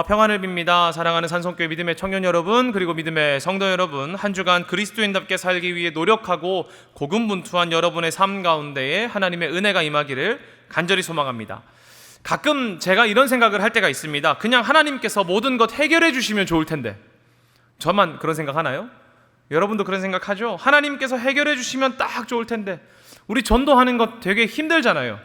평안을 빕니다. 사랑하는 산성교회 믿음의 청년 여러분, 그리고 믿음의 성도 여러분, 한 주간 그리스도인답게 살기 위해 노력하고 고군분투한 여러분의 삶 가운데에 하나님의 은혜가 임하기를 간절히 소망합니다. 가끔 제가 이런 생각을 할 때가 있습니다. 그냥 하나님께서 모든 것 해결해 주시면 좋을 텐데. 저만 그런 생각하나요? 여러분도 그런 생각하죠? 하나님께서 해결해 주시면 딱 좋을 텐데. 우리 전도하는 것 되게 힘들잖아요.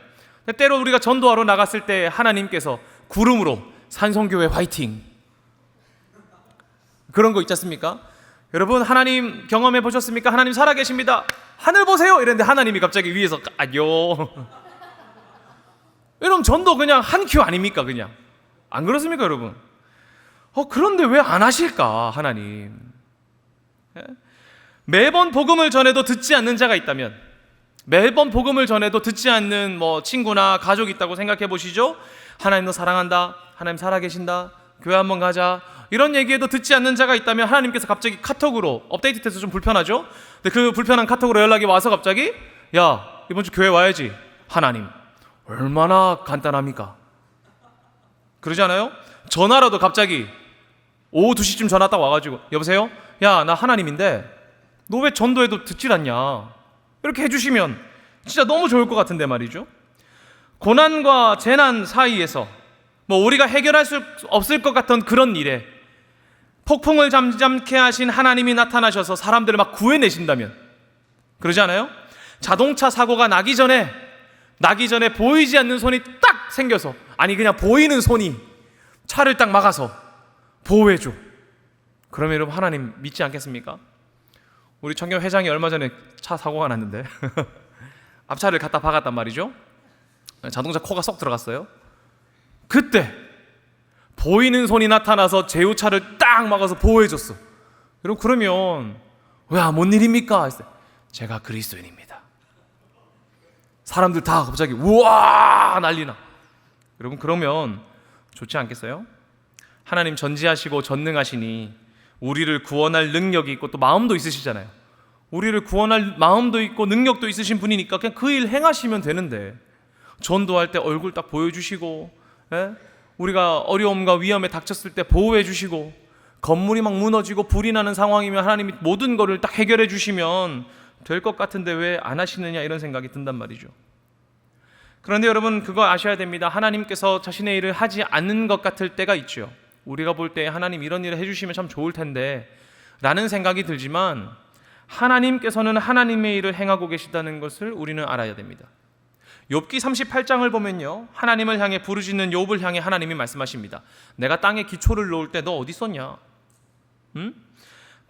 때로 우리가 전도하러 나갔을 때 하나님께서 구름으로 산성교회 화이팅, 그런 거 있지 않습니까? 여러분, 하나님 경험해 보셨습니까? 하나님 살아계십니다, 하늘 보세요 이랬는데 하나님이 갑자기 위에서 안녕. 이러면 전도 그냥 한 큐 아닙니까? 그냥 안 그렇습니까 여러분? 그런데 왜 안 하실까 하나님? 매번 복음을 전해도 듣지 않는 자가 있다면, 매번 복음을 전해도 듣지 않는 친구나 가족이 있다고 생각해 보시죠. 하나님 너 사랑한다, 하나님 살아계신다, 교회 한번 가자, 이런 얘기에도 듣지 않는 자가 있다면 하나님께서 갑자기 카톡으로 업데이트 돼서 좀 불편하죠? 근데 그 불편한 카톡으로 연락이 와서 갑자기 야 이번 주 교회 와야지. 하나님 얼마나 간단합니까? 그러지 않아요? 전화라도 갑자기 오후 2시쯤 전화 딱 와가지고 여보세요? 야 나 하나님인데 너 왜 전도해도 듣질 않냐, 이렇게 해주시면 진짜 너무 좋을 것 같은데 말이죠. 고난과 재난 사이에서 우리가 해결할 수 없을 것 같던 그런 일에 폭풍을 잠잠케 하신 하나님이 나타나셔서 사람들을 막 구해내신다면, 그러지 않아요? 자동차 사고가 나기 전에 보이지 않는 손이 딱 생겨서, 아니 그냥 보이는 손이 차를 딱 막아서 보호해줘. 그러면 여러분 하나님 믿지 않겠습니까? 우리 청년 회장이 얼마 전에 차 사고가 났는데 앞차를 갖다 박았단 말이죠. 자동차 코가 쏙 들어갔어요. 그때 보이는 손이 나타나서 제우차를 딱 막아서 보호해줬어. 여러분 그러면 왜 뭔 일입니까? 제가 그리스도인입니다. 사람들 다 갑자기 우와 난리나. 여러분 그러면 좋지 않겠어요? 하나님 전지하시고 전능하시니 우리를 구원할 능력이 있고 또 마음도 있으시잖아요. 우리를 구원할 마음도 있고 능력도 있으신 분이니까 그냥 그 일 행하시면 되는데, 전도할 때 얼굴 딱 보여주시고, 우리가 어려움과 위험에 닥쳤을 때 보호해 주시고, 건물이 막 무너지고 불이 나는 상황이면 하나님이 모든 거를 딱 해결해 주시면 될 것 같은데 왜 안 하시느냐, 이런 생각이 든단 말이죠. 그런데 여러분 그거 아셔야 됩니다. 하나님께서 자신의 일을 하지 않는 것 같을 때가 있죠. 우리가 볼 때 하나님 이런 일을 해주시면 참 좋을 텐데 라는 생각이 들지만, 하나님께서는 하나님의 일을 행하고 계시다는 것을 우리는 알아야 됩니다. 욥기 38장을 보면요, 하나님을 향해 부르짖는 욥을 향해 하나님이 말씀하십니다. 내가 땅에 기초를 놓을 때 너 어디 있었냐? 응?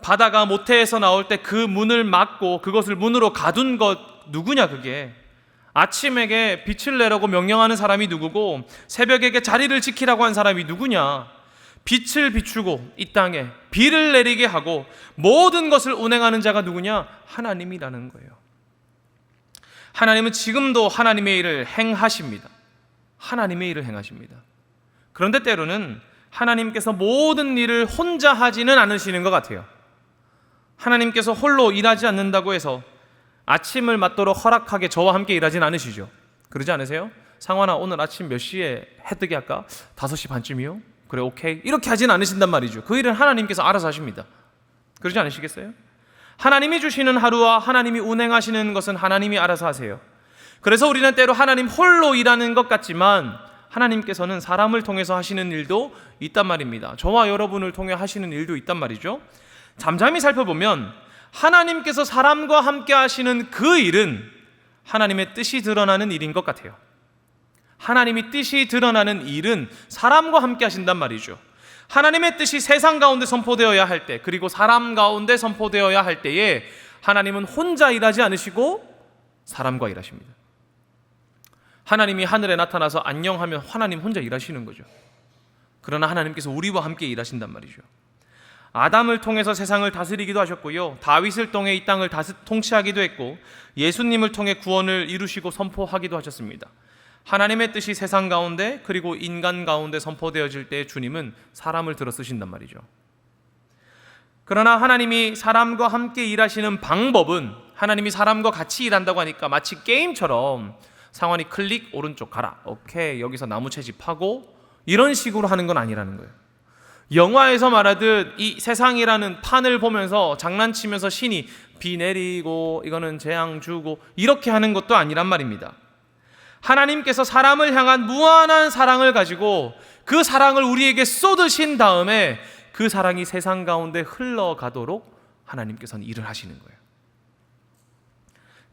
바다가 모태에서 나올 때 그 문을 막고 그것을 문으로 가둔 것 누구냐? 그게 아침에게 빛을 내라고 명령하는 사람이 누구고 새벽에게 자리를 지키라고 한 사람이 누구냐? 빛을 비추고 이 땅에 비를 내리게 하고 모든 것을 운행하는 자가 누구냐? 하나님이라는 거예요. 하나님은 지금도 하나님의 일을 행하십니다. 하나님의 일을 행하십니다. 그런데 때로는 하나님께서 모든 일을 혼자 하지는 않으시는 것 같아요. 하나님께서 홀로 일하지 않는다고 해서 아침을 맞도록 허락하게 저와 함께 일하진 않으시죠. 그러지 않으세요? 상환아 오늘 아침 몇 시에 해 뜨게 할까? 5시 반쯤이요? 그래 오케이, 이렇게 하진 않으신단 말이죠. 그 일은 하나님께서 알아서 하십니다. 그러지 않으시겠어요? 하나님이 주시는 하루와 하나님이 운행하시는 것은 하나님이 알아서 하세요. 그래서 우리는 때로 하나님 홀로 일하는 것 같지만 하나님께서는 사람을 통해서 하시는 일도 있단 말입니다. 저와 여러분을 통해 하시는 일도 있단 말이죠. 잠잠히 살펴보면 하나님께서 사람과 함께 하시는 그 일은 하나님의 뜻이 드러나는 일인 것 같아요. 하나님이 뜻이 드러나는 일은 사람과 함께 하신단 말이죠. 하나님의 뜻이 세상 가운데 선포되어야 할 때, 그리고 사람 가운데 선포되어야 할 때에 하나님은 혼자 일하지 않으시고 사람과 일하십니다. 하나님이 하늘에 나타나서 안녕하면 하나님 혼자 일하시는 거죠. 그러나 하나님께서 우리와 함께 일하신단 말이죠. 아담을 통해서 세상을 다스리기도 하셨고요, 다윗을 통해 이 땅을 통치하기도 했고, 예수님을 통해 구원을 이루시고 선포하기도 하셨습니다. 하나님의 뜻이 세상 가운데 그리고 인간 가운데 선포되어질 때 주님은 사람을 들어 쓰신단 말이죠. 그러나 하나님이 사람과 함께 일하시는 방법은, 하나님이 사람과 같이 일한다고 하니까 마치 게임처럼 상환이 클릭 오른쪽 가라, 오케이 여기서 나무 채집하고 이런 식으로 하는 건 아니라는 거예요. 영화에서 말하듯 이 세상이라는 판을 보면서 장난치면서 신이 비 내리고 이거는 재앙 주고 이렇게 하는 것도 아니란 말입니다. 하나님께서 사람을 향한 무한한 사랑을 가지고 그 사랑을 우리에게 쏟으신 다음에 그 사랑이 세상 가운데 흘러가도록 하나님께서는 일을 하시는 거예요.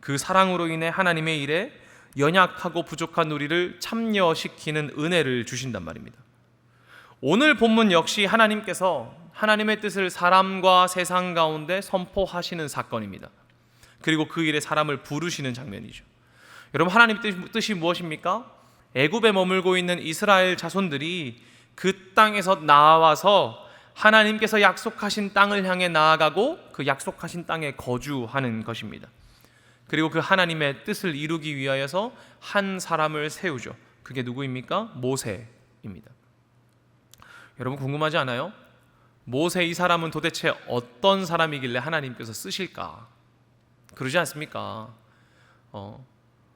그 사랑으로 인해 하나님의 일에 연약하고 부족한 우리를 참여시키는 은혜를 주신단 말입니다. 오늘 본문 역시 하나님께서 하나님의 뜻을 사람과 세상 가운데 선포하시는 사건입니다. 그리고 그 일에 사람을 부르시는 장면이죠. 여러분, 하나님의 뜻이 무엇입니까? 애굽에 머물고 있는 이스라엘 자손들이 그 땅에서 나와서 하나님께서 약속하신 땅을 향해 나아가고 그 약속하신 땅에 거주하는 것입니다. 그리고 그 하나님의 뜻을 이루기 위하여서 한 사람을 세우죠. 그게 누구입니까? 모세입니다. 여러분, 궁금하지 않아요? 모세 이 사람은 도대체 어떤 사람이길래 하나님께서 쓰실까? 그러지 않습니까?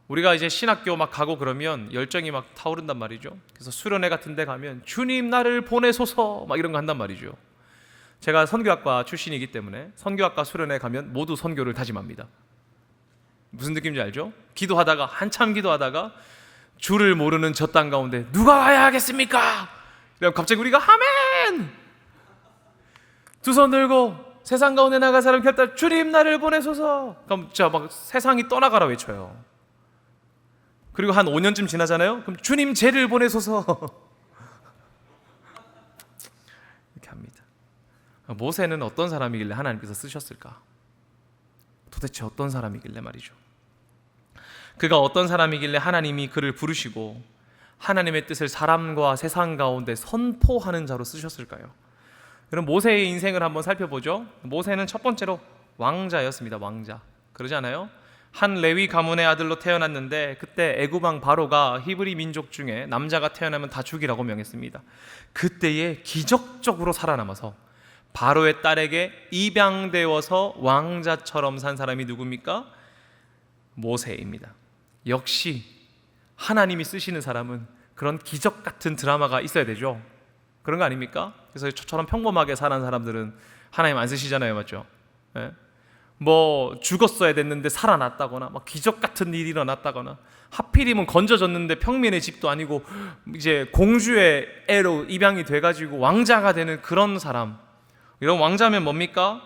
우리가 이제 신학교 막 가고 그러면 열정이 막 타오른단 말이죠. 그래서 수련회 같은 데 가면 주님 나를 보내소서 막 이런 거 한단 말이죠. 제가 선교학과 출신이기 때문에 선교학과 수련회 가면 모두 선교를 다짐합니다. 무슨 느낌인지 알죠? 기도하다가 한참 기도하다가 주를 모르는 저 땅 가운데 누가 와야 하겠습니까? 그럼 갑자기 우리가 아멘! 두 손 들고 세상 가운데 나갈 사람 결단 주님 나를 보내소서. 그럼 진짜 막 세상이 떠나가라 외쳐요. 그리고 한 5년쯤 지나잖아요. 그럼 주님 쟤를 보내소서. 이렇게 합니다. 모세는 어떤 사람이길래 하나님께서 쓰셨을까? 도대체 어떤 사람이길래 말이죠. 그가 어떤 사람이길래 하나님이 그를 부르시고 하나님의 뜻을 사람과 세상 가운데 선포하는 자로 쓰셨을까요? 그럼 모세의 인생을 한번 살펴보죠. 모세는 첫 번째로 왕자였습니다. 왕자. 그러지 않아요? 한 레위 가문의 아들로 태어났는데 그때 애굽 왕 바로가 히브리 민족 중에 남자가 태어나면 다 죽이라고 명했습니다. 그때에 기적적으로 살아남아서 바로의 딸에게 입양되어서 왕자처럼 산 사람이 누굽니까? 모세입니다. 역시 하나님이 쓰시는 사람은 그런 기적 같은 드라마가 있어야 되죠. 그런 거 아닙니까? 그래서 저처럼 평범하게 사는 사람들은 하나님 안 쓰시잖아요, 맞죠? 네? 뭐 죽었어야 됐는데 살아났다거나 막 기적 같은 일이 일어났다거나 하필이면 건져졌는데 평민의 집도 아니고 이제 공주의 애로 입양이 돼가지고 왕자가 되는 그런 사람. 이런 왕자면 뭡니까?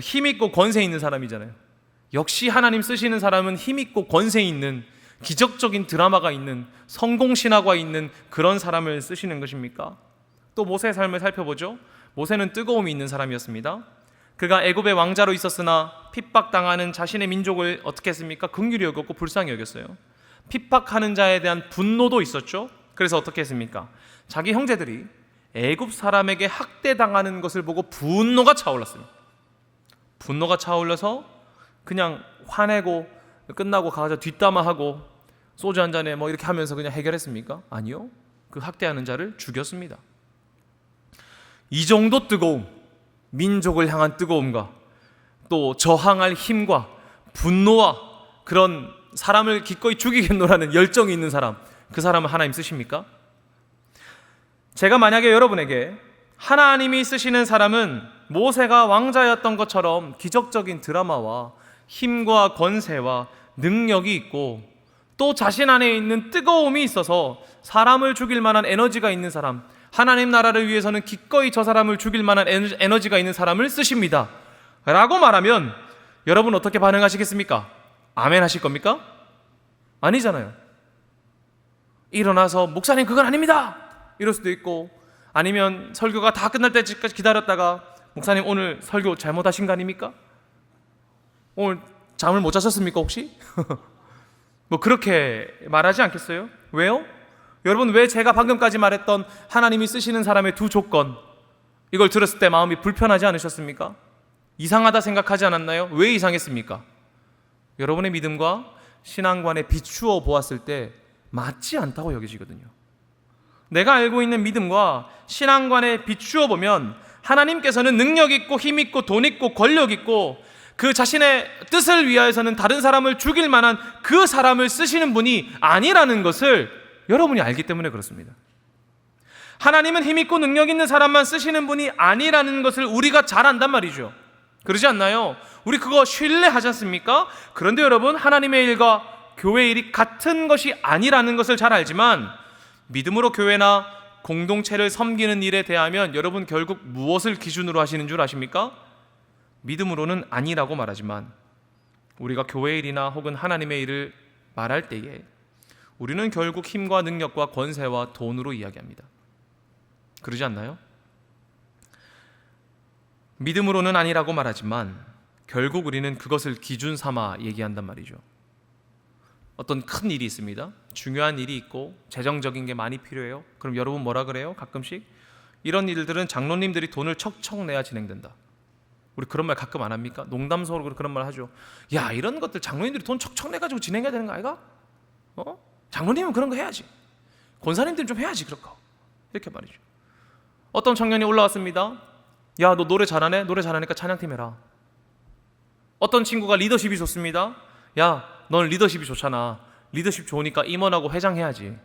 힘있고 권세 있는 사람이잖아요. 역시 하나님 쓰시는 사람은 힘있고 권세 있는 기적적인 드라마가 있는 성공신화가 있는 그런 사람을 쓰시는 것입니까? 또 모세의 삶을 살펴보죠. 모세는 뜨거움이 있는 사람이었습니다. 그가 애굽의 왕자로 있었으나 핍박당하는 자신의 민족을 어떻게 했습니까? 긍휼히 여겼고 불쌍히 여겼어요. 핍박하는 자에 대한 분노도 있었죠. 그래서 어떻게 했습니까? 자기 형제들이 애굽 사람에게 학대당하는 것을 보고 분노가 차올랐습니다. 분노가 차올라서 그냥 화내고 끝나고 가서 뒷담화하고 소주 한 잔에 뭐 이렇게 하면서 그냥 해결했습니까? 아니요. 그 학대하는 자를 죽였습니다. 이 정도 뜨거움, 민족을 향한 뜨거움과 또 저항할 힘과 분노와 그런 사람을 기꺼이 죽이겠노라는 열정이 있는 사람, 그 사람을 하나님 쓰십니까? 제가 만약에 여러분에게 하나님이 쓰시는 사람은 모세가 왕자였던 것처럼 기적적인 드라마와 힘과 권세와 능력이 있고 또 자신 안에 있는 뜨거움이 있어서 사람을 죽일 만한 에너지가 있는 사람, 하나님 나라를 위해서는 기꺼이 저 사람을 죽일 만한 에너지가 있는 사람을 쓰십니다 라고 말하면 여러분 어떻게 반응하시겠습니까? 아멘 하실 겁니까? 아니잖아요. 일어나서 목사님 그건 아닙니다 이럴 수도 있고, 아니면 설교가 다 끝날 때까지 기다렸다가 목사님 오늘 설교 잘못하신 거 아닙니까? 오늘 잠을 못 자셨습니까 혹시? 뭐 그렇게 말하지 않겠어요? 왜요? 여러분, 왜 제가 방금까지 말했던 하나님이 쓰시는 사람의 두 조건, 이걸 들었을 때 마음이 불편하지 않으셨습니까? 이상하다 생각하지 않았나요? 왜 이상했습니까? 여러분의 믿음과 신앙관에 비추어 보았을 때 맞지 않다고 여겨지거든요. 내가 알고 있는 믿음과 신앙관에 비추어 보면 하나님께서는 능력 있고 힘 있고 돈 있고 권력 있고 그 자신의 뜻을 위하여서는 다른 사람을 죽일 만한 그 사람을 쓰시는 분이 아니라는 것을 여러분이 알기 때문에 그렇습니다. 하나님은 힘있고 능력 있는 사람만 쓰시는 분이 아니라는 것을 우리가 잘 안단 말이죠. 그러지 않나요? 우리 그거 신뢰하지 않습니까? 그런데 여러분, 하나님의 일과 교회 일이 같은 것이 아니라는 것을 잘 알지만 믿음으로 교회나 공동체를 섬기는 일에 대하면 여러분 결국 무엇을 기준으로 하시는 줄 아십니까? 믿음으로는 아니라고 말하지만 우리가 교회 일이나 혹은 하나님의 일을 말할 때에 우리는 결국 힘과 능력과 권세와 돈으로 이야기합니다. 그러지 않나요? 믿음으로는 아니라고 말하지만 결국 우리는 그것을 기준 삼아 얘기한단 말이죠. 어떤 큰 일이 있습니다. 중요한 일이 있고 재정적인 게 많이 필요해요. 그럼 여러분 뭐라 그래요? 가끔씩 이런 일들은 장로님들이 돈을 척척 내야 진행된다. 우리 그런 말 가끔 안 합니까? 농담성으로 그런 말 하죠. 야, 이런 것들 장로님들이 돈 척척 내가지고 진행해야 되는 거 아이가? 장로님은 그런 거 해야지. 권사님들은 좀 해야지 그런 거. 이렇게 말이죠. 어떤 청년이 올라왔습니다. 야, 너 노래 잘하네? 노래 잘하니까 찬양팀 해라. 어떤 친구가 리더십이 좋습니다. 야, 넌 리더십이 좋잖아. 리더십 좋으니까 임원하고 회장해야지.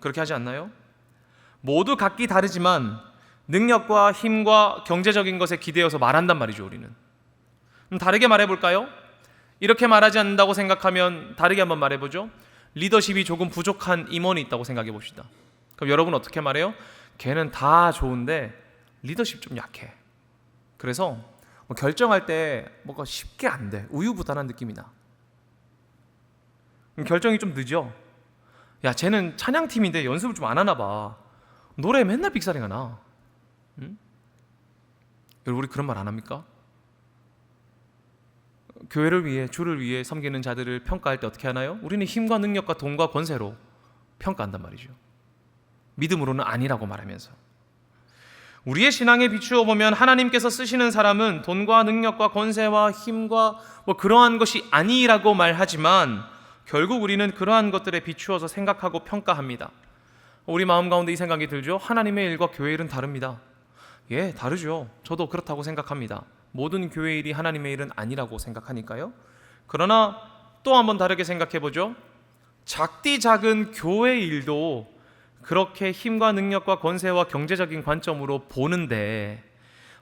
그렇게 하지 않나요? 모두 각기 다르지만 능력과 힘과 경제적인 것에 기대어서 말한단 말이죠. 우리는 다르게 말해볼까요? 이렇게 말하지 않는다고 생각하면 다르게 한번 말해보죠. 리더십이 조금 부족한 임원이 있다고 생각해 봅시다. 그럼 여러분 어떻게 말해요? 걔는 다 좋은데 리더십 좀 약해. 그래서 결정할 때 뭔가 쉽게 안 돼. 우유부단한 느낌이 나. 결정이 좀 늦어. 야, 쟤는 찬양팀인데 연습을 좀 안 하나 봐. 노래 맨날 삑사리가 나. 응? 여러분, 우리 그런 말 안 합니까? 교회를 위해, 주를 위해 섬기는 자들을 평가할 때 어떻게 하나요? 우리는 힘과 능력과 돈과 권세로 평가한단 말이죠. 믿음으로는 아니라고 말하면서. 우리의 신앙에 비추어 보면 하나님께서 쓰시는 사람은 돈과 능력과 권세와 힘과 그러한 것이 아니라고 말하지만 결국 우리는 그러한 것들에 비추어서 생각하고 평가합니다. 우리 마음 가운데 이 생각이 들죠. 하나님의 일과 교회 일은 다릅니다. 예, 다르죠. 저도 그렇다고 생각합니다. 모든 교회 일이 하나님의 일은 아니라고 생각하니까요. 그러나 또 한번 다르게 생각해 보죠. 작디 작은 교회 일도 그렇게 힘과 능력과 권세와 경제적인 관점으로 보는데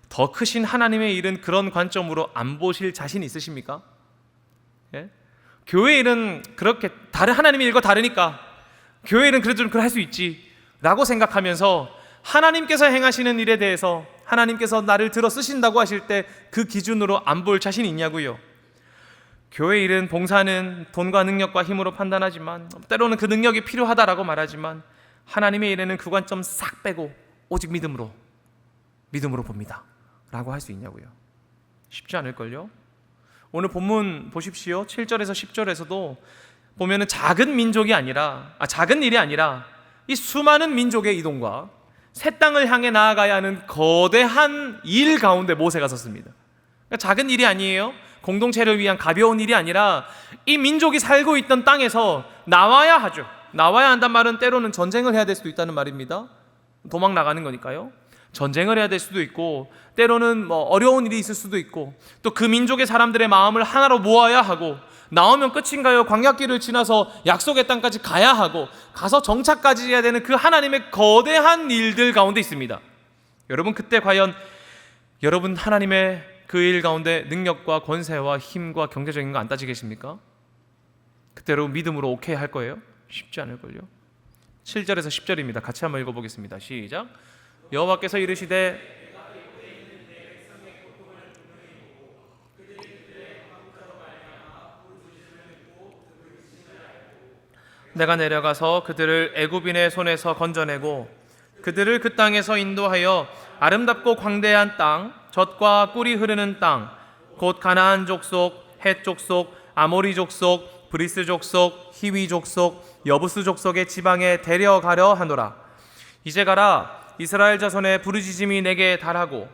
더 크신 하나님의 일은 그런 관점으로 안 보실 자신 있으십니까? 예? 교회 일은 그렇게 하나님의 일과 다르니까 교회 일은 그래도 좀 할 수 있지 라고 생각하면서 하나님께서 행하시는 일에 대해서 하나님께서 나를 들어 쓰신다고 하실 때 그 기준으로 안 볼 자신이 있냐고요. 교회 일은 봉사는 돈과 능력과 힘으로 판단하지만 때로는 그 능력이 필요하다라고 말하지만 하나님의 일에는 그 관점 싹 빼고 오직 믿음으로 봅니다 라고 할 수 있냐고요. 쉽지 않을걸요. 오늘 본문 보십시오. 7절에서 10절에서도 보면은 작은 일이 아니라 이 수많은 민족의 이동과 새 땅을 향해 나아가야 하는 거대한 일 가운데 모세가 섰습니다. 그러니까 작은 일이 아니에요. 공동체를 위한 가벼운 일이 아니라 이 민족이 살고 있던 땅에서 나와야 하죠. 나와야 한단 말은 때로는 전쟁을 해야 될 수도 있다는 말입니다. 도망 나가는 거니까요. 전쟁을 해야 될 수도 있고 때로는 어려운 일이 있을 수도 있고 또 그 민족의 사람들의 마음을 하나로 모아야 하고 나오면 끝인가요? 광야길을 지나서 약속의 땅까지 가야 하고 가서 정착까지 해야 되는 그 하나님의 거대한 일들 가운데 있습니다. 여러분 그때 과연 여러분 하나님의 그 일 가운데 능력과 권세와 힘과 경제적인 거 안 따지겠습니까? 그때 여러분 믿음으로 오케이 할 거예요? 쉽지 않을걸요. 7절에서 10절입니다. 같이 한번 읽어보겠습니다. 시작. 여호와께서 이르시되 내가 내려가서 그들을 애굽인의 손에서 건져내고 그들을 그 땅에서 인도하여 아름답고 광대한 땅, 젖과 꿀이 흐르는 땅, 곧 가나안 족속, 헷 족속, 아모리 족속, 브리스 족속, 히위 족속, 여부스 족속의 지방에 데려가려 하노라. 이제 가라. 이스라엘 자손의 부르짖음이 내게 달하고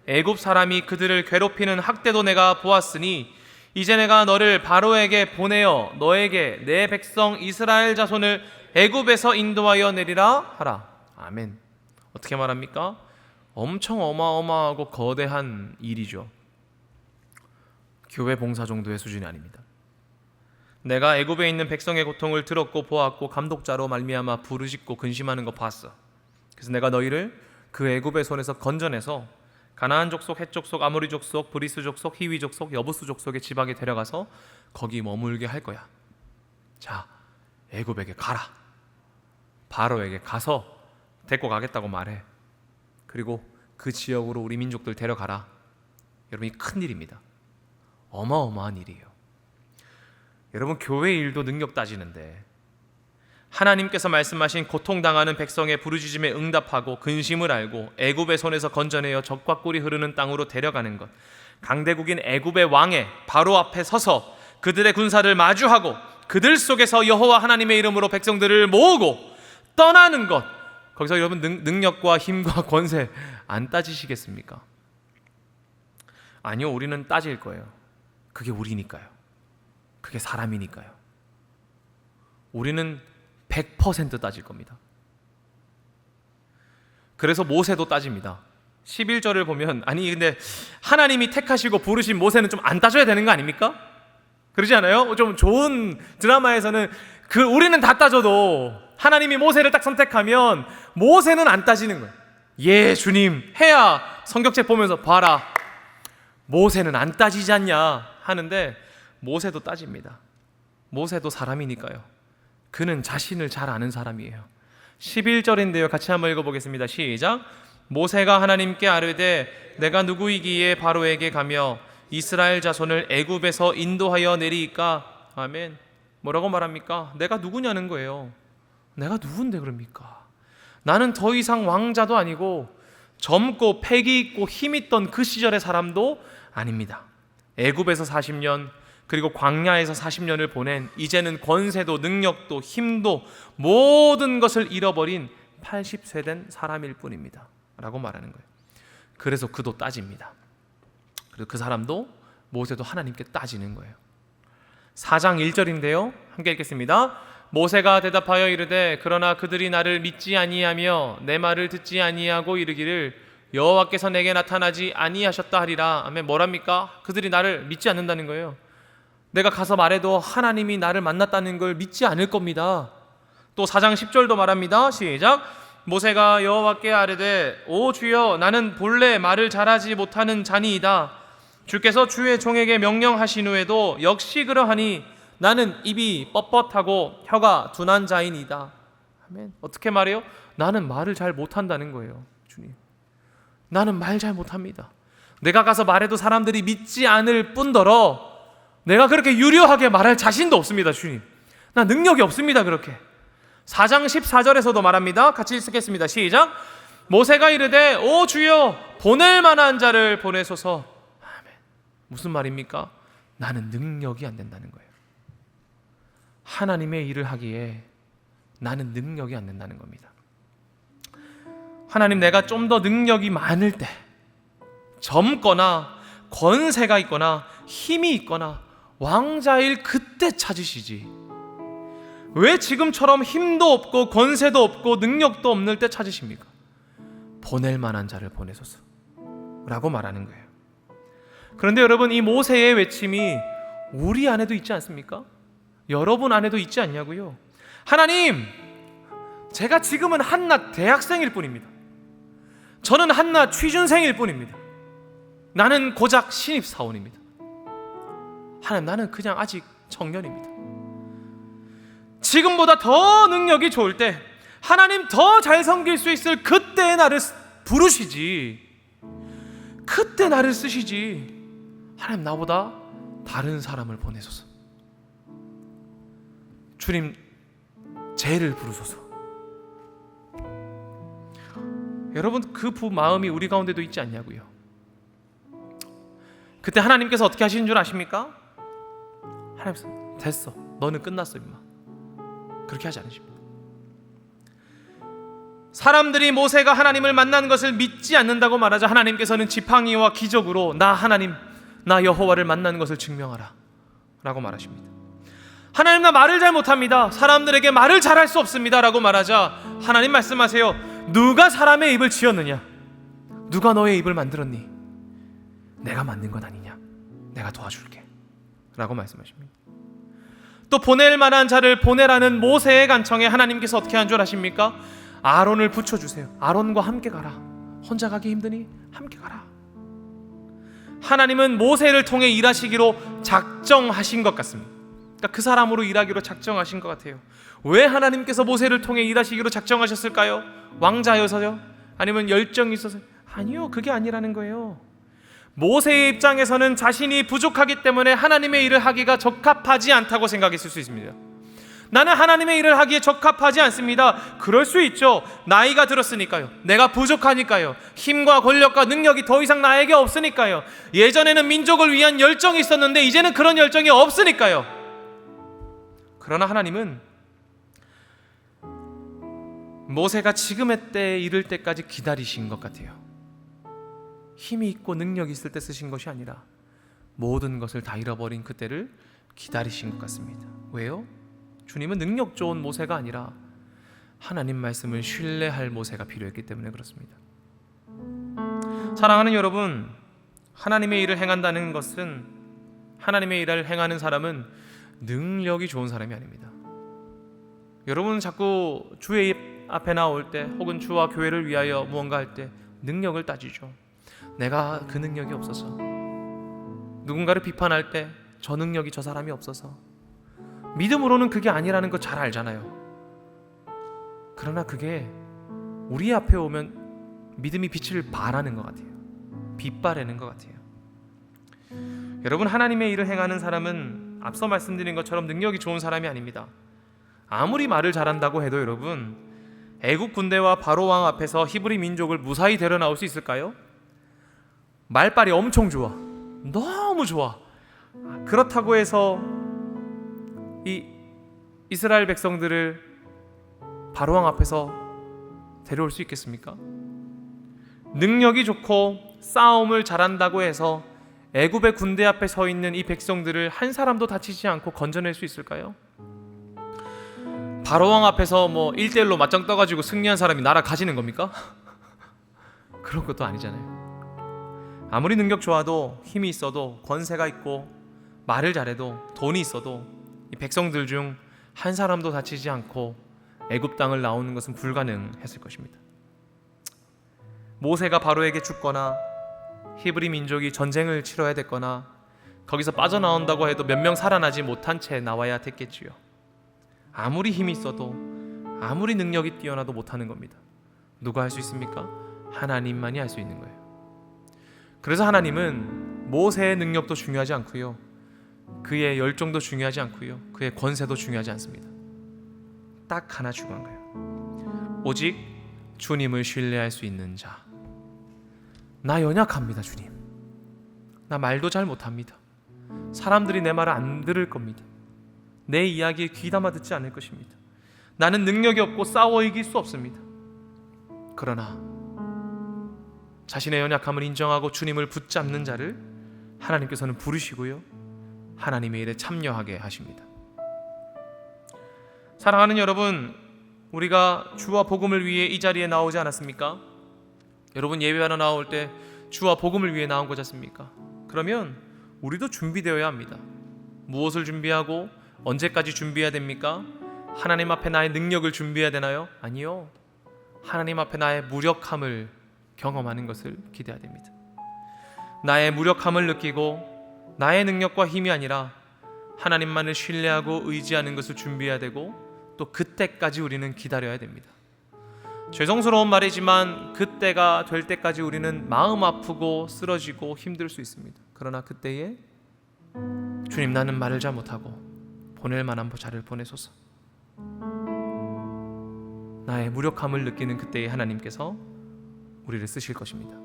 애굽 사람이 그들을 괴롭히는 학대도 내가 보았으니 이제 내가 너를 바로에게 보내어 너에게 내 백성 이스라엘 자손을 애굽에서 인도하여 내리라 하라. 아멘. 어떻게 말합니까? 엄청 어마어마하고 거대한 일이죠. 교회 봉사 정도의 수준이 아닙니다. 내가 애굽에 있는 백성의 고통을 들었고 보았고 감독자로 말미암아 부르짖고 근심하는 거 봤어. 그래서 내가 너희를 그 애굽의 손에서 건져내서 가나안 족속, 헷 족속, 아모리 족속, 브리스 족속, 히위 족속, 여부스 족속의 지방에 데려가서 거기 머물게 할 거야. 자, 애굽에게 가라. 바로에게 가서 데리고 가겠다고 말해. 그리고 그 지역으로 우리 민족들 데려가라. 여러분, 이 큰 일입니다. 어마어마한 일이에요. 여러분, 교회 일도 능력 따지는데 하나님께서 말씀하신 고통당하는 백성의 부르짖음에 응답하고 근심을 알고 애굽의 손에서 건져내어 적과 꿀이 흐르는 땅으로 데려가는 것, 강대국인 애굽의 왕의 바로 앞에 서서 그들의 군사를 마주하고 그들 속에서 여호와 하나님의 이름으로 백성들을 모으고 떠나는 것, 거기서 여러분 능력과 힘과 권세 안 따지시겠습니까? 아니요, 우리는 따질 거예요. 그게 우리니까요. 그게 사람이니까요. 우리는 100% 따질 겁니다. 그래서 모세도 따집니다. 11절을 보면, 아니 근데 하나님이 택하시고 부르신 모세는 좀 안 따져야 되는 거 아닙니까? 그러지 않아요? 좀 좋은 드라마에서는 우리는 다 따져도 하나님이 모세를 딱 선택하면 모세는 안 따지는 거예요. 예, 주님 해야 성경책 보면서 봐라, 모세는 안 따지지 않냐 하는데 모세도 따집니다. 모세도 사람이니까요. 그는 자신을 잘 아는 사람이에요. 11절인데요. 같이 한번 읽어보겠습니다. 시작. 모세가 하나님께 아뢰되 내가 누구이기에 바로에게 가며 이스라엘 자손을 애굽에서 인도하여 내리이까? 아멘. 뭐라고 말합니까? 내가 누구냐는 거예요. 내가 누군데 그럽니까? 나는 더 이상 왕자도 아니고 젊고 패기 있고 힘 있던 그 시절의 사람도 아닙니다. 애굽에서 40년 그리고 광야에서 40년을 보낸 이제는 권세도 능력도 힘도 모든 것을 잃어버린 80세 된 사람일 뿐입니다 라고 말하는 거예요. 그래서 그도 따집니다. 그리고 그 사람도 모세도 하나님께 따지는 거예요. 4장 1절인데요. 함께 읽겠습니다. 모세가 대답하여 이르되 그러나 그들이 나를 믿지 아니하며 내 말을 듣지 아니하고 이르기를 여호와께서 내게 나타나지 아니하셨다 하리라. 아멘. 뭐랍니까? 그들이 나를 믿지 않는다는 거예요. 내가 가서 말해도 하나님이 나를 만났다는 걸 믿지 않을 겁니다. 또 4장 10절도 말합니다. 시작. 모세가 여호와께 아뢰되 오 주여 나는 본래 말을 잘하지 못하는 자니이다. 주께서 주의 종에게 명령하신 후에도 역시 그러하니 나는 입이 뻣뻣하고 혀가 둔한 자이니이다. 아멘. 어떻게 말해요? 나는 말을 잘 못한다는 거예요. 주님, 나는 말 잘 못합니다. 내가 가서 말해도 사람들이 믿지 않을 뿐더러 내가 그렇게 유려하게 말할 자신도 없습니다. 주님, 나 능력이 없습니다. 그렇게 4장 14절에서도 말합니다. 같이 읽겠습니다. 시작. 모세가 이르되 오 주여 보낼 만한 자를 보내소서. 아멘. 무슨 말입니까? 나는 능력이 안 된다는 거예요. 하나님의 일을 하기에 나는 능력이 안 된다는 겁니다. 하나님, 내가 좀 더 능력이 많을 때, 젊거나 권세가 있거나 힘이 있거나 왕자일 그때 찾으시지, 왜 지금처럼 힘도 없고 권세도 없고 능력도 없는 때 찾으십니까? 보낼 만한 자를 보내소서 라고 말하는 거예요. 그런데 여러분, 이 모세의 외침이 우리 안에도 있지 않습니까? 여러분 안에도 있지 않냐고요? 하나님, 제가 지금은 한낱 대학생일 뿐입니다. 저는 한낱 취준생일 뿐입니다. 나는 고작 신입사원입니다. 하나님, 나는 그냥 아직 청년입니다. 지금보다 더 능력이 좋을 때, 하나님 더 잘 섬길 수 있을 그때 나를 부르시지, 그때 나를 쓰시지. 하나님, 나보다 다른 사람을 보내소서. 주님, 쟤를 부르소서. 여러분, 그 마음이 우리 가운데도 있지 않냐고요? 그때 하나님께서 어떻게 하시는 줄 아십니까? 하나님, 됐어, 너는 끝났어 임마. 그렇게 하지 않으십니다. 사람들이 모세가 하나님을 만난 것을 믿지 않는다고 말하자 하나님께서는 지팡이와 기적으로 나 하나님, 나 여호와를 만난 것을 증명하라 라고 말하십니다. 하나님, 나 말을 잘 못합니다. 사람들에게 말을 잘할 수 없습니다 라고 말하자 하나님 말씀하세요. 누가 사람의 입을 지었느냐? 누가 너의 입을 만들었니? 내가 만든 건 아니냐? 내가 도와줄게 라고 말씀하십니다. 또 보낼 만한 자를 보내라는 모세의 간청에 하나님께서 어떻게 한 줄 아십니까? 아론을 붙여주세요. 아론과 함께 가라. 혼자 가기 힘드니 함께 가라. 하나님은 모세를 통해 일하시기로 작정하신 것 같습니다. 그러니까 그 사람으로 일하기로 작정하신 것 같아요. 왜 하나님께서 모세를 통해 일하시기로 작정하셨을까요? 왕자여서요? 아니면 열정이 있어서? 아니요, 그게 아니라는 거예요. 모세의 입장에서는 자신이 부족하기 때문에 하나님의 일을 하기가 적합하지 않다고 생각했을 수 있습니다. 나는 하나님의 일을 하기에 적합하지 않습니다. 그럴 수 있죠. 나이가 들었으니까요. 내가 부족하니까요. 힘과 권력과 능력이 더 이상 나에게 없으니까요. 예전에는 민족을 위한 열정이 있었는데 이제는 그런 열정이 없으니까요. 그러나 하나님은 모세가 지금의 때에 이를 때까지 기다리신 것 같아요. 힘이 있고 능력이 있을 때 쓰신 것이 아니라 모든 것을 다 잃어버린 그때를 기다리신 것 같습니다. 왜요? 주님은 능력 좋은 모세가 아니라 하나님 말씀을 신뢰할 모세가 필요했기 때문에 그렇습니다. 사랑하는 여러분, 하나님의 일을 행한다는 것은, 하나님의 일을 행하는 사람은 능력이 좋은 사람이 아닙니다. 여러분 자꾸 주의 앞에 나올 때 혹은 주와 교회를 위하여 무언가 할 때 능력을 따지죠. 내가 그 능력이 없어서, 누군가를 비판할 때 저 능력이 저 사람이 없어서. 믿음으로는 그게 아니라는 거 잘 알잖아요. 그러나 그게 우리 앞에 오면 믿음이 빛을 발하는 것 같아요. 빛바래는 것 같아요. 여러분, 하나님의 일을 행하는 사람은 앞서 말씀드린 것처럼 능력이 좋은 사람이 아닙니다. 아무리 말을 잘한다고 해도 여러분, 애국 군대와 바로 왕 앞에서 히브리 민족을 무사히 데려 나올 수 있을까요? 말빨이 엄청 좋아. 너무 좋아. 그렇다고 해서 이 이스라엘 백성들을 바로 왕 앞에서 데려올 수 있겠습니까? 능력이 좋고 싸움을 잘한다고 해서 애굽의 군대 앞에 서 있는 이 백성들을 한 사람도 다치지 않고 건져낼 수 있을까요? 바로 왕 앞에서 1대1로 맞짱 떠가지고 승리한 사람이 나라 가지는 겁니까? 그런 것도 아니잖아요. 아무리 능력 좋아도, 힘이 있어도, 권세가 있고 말을 잘해도, 돈이 있어도 이 백성들 중 한 사람도 다치지 않고 애굽 땅을 나오는 것은 불가능했을 것입니다. 모세가 바로에게 죽거나 히브리 민족이 전쟁을 치러야 됐거나 거기서 빠져나온다고 해도 몇 명 살아나지 못한 채 나와야 됐겠지요. 아무리 힘이 있어도, 아무리 능력이 뛰어나도 못하는 겁니다. 누가 할 수 있습니까? 하나님만이 할 수 있는 거예요. 그래서 하나님은 모세의 능력도 중요하지 않고요, 그의 열정도 중요하지 않고요, 그의 권세도 중요하지 않습니다. 딱 하나 중요한 거예요. 오직 주님을 신뢰할 수 있는 자. 나 연약합니다, 주님. 나 말도 잘 못합니다. 사람들이 내 말을 안 들을 겁니다. 내 이야기에 귀담아 듣지 않을 것입니다. 나는 능력이 없고 싸워 이길 수 없습니다. 그러나 자신의 연약함을 인정하고 주님을 붙잡는 자를 하나님께서는 부르시고요, 하나님의 일에 참여하게 하십니다. 사랑하는 여러분, 우리가 주와 복음을 위해 이 자리에 나오지 않았습니까? 여러분, 예배하러 나올 때 주와 복음을 위해 나온 거지 않습니까? 그러면 우리도 준비되어야 합니다. 무엇을 준비하고 언제까지 준비해야 됩니까? 하나님 앞에 나의 능력을 준비해야 되나요? 아니요. 하나님 앞에 나의 무력함을 경험하는 것을 기대해야 됩니다. 나의 무력함을 느끼고 나의 능력과 힘이 아니라 하나님만을 신뢰하고 의지하는 것을 준비해야 되고, 또 그때까지 우리는 기다려야 됩니다. 죄송스러운 말이지만 그때가 될 때까지 우리는 마음 아프고 쓰러지고 힘들 수 있습니다. 그러나 그때에 주님, 나는 말을 잘 못하고 보낼 만한 자를 보내소서. 나의 무력함을 느끼는 그때에 하나님께서 우리를 쓰실 것입니다.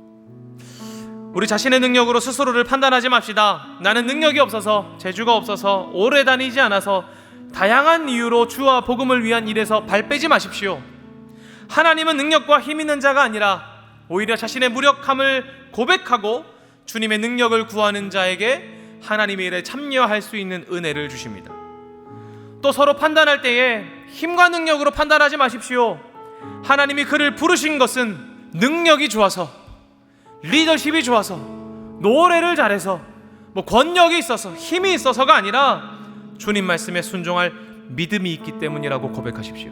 우리 자신의 능력으로 스스로를 판단하지 맙시다. 나는 능력이 없어서, 재주가 없어서, 오래 다니지 않아서, 다양한 이유로 주와 복음을 위한 일에서 발 빼지 마십시오. 하나님은 능력과 힘 있는 자가 아니라 오히려 자신의 무력함을 고백하고 주님의 능력을 구하는 자에게 하나님의 일에 참여할 수 있는 은혜를 주십니다. 또 서로 판단할 때에 힘과 능력으로 판단하지 마십시오. 하나님이 그를 부르신 것은 능력이 좋아서, 리더십이 좋아서, 노래를 잘해서, 권력이 있어서, 힘이 있어서가 아니라 주님 말씀에 순종할 믿음이 있기 때문이라고 고백하십시오.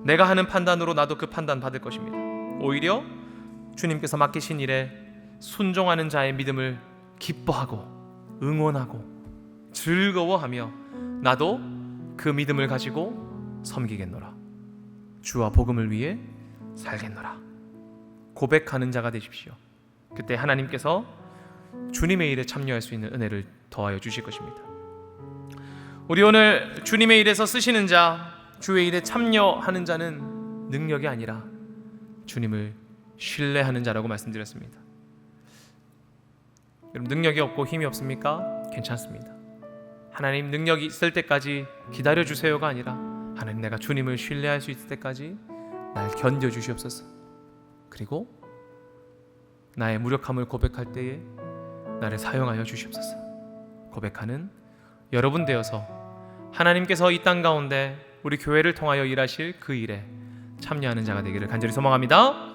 내가 하는 판단으로 나도 그 판단 받을 것입니다. 오히려 주님께서 맡기신 일에 순종하는 자의 믿음을 기뻐하고 응원하고 즐거워하며 나도 그 믿음을 가지고 섬기겠노라. 주와 복음을 위해 살겠노라. 고백하는 자가 되십시오. 그때 하나님께서 주님의 일에 참여할 수 있는 은혜를 더하여 주실 것입니다. 우리 오늘 주님의 일에서 쓰시는 자, 주의 일에 참여하는 자는 능력이 아니라 주님을 신뢰하는 자라고 말씀드렸습니다. 여러분, 능력이 없고 힘이 없습니까? 괜찮습니다. 하나님, 능력이 있을 때까지 기다려주세요가 아니라 하나님, 내가 주님을 신뢰할 수 있을 때까지 날 견뎌주시옵소서. 그리고 나의 무력함을 고백할 때에 나를 사용하여 주시옵소서. 고백하는 여러분 되어서 하나님께서 이 땅 가운데 우리 교회를 통하여 일하실 그 일에 참여하는 자가 되기를 간절히 소망합니다.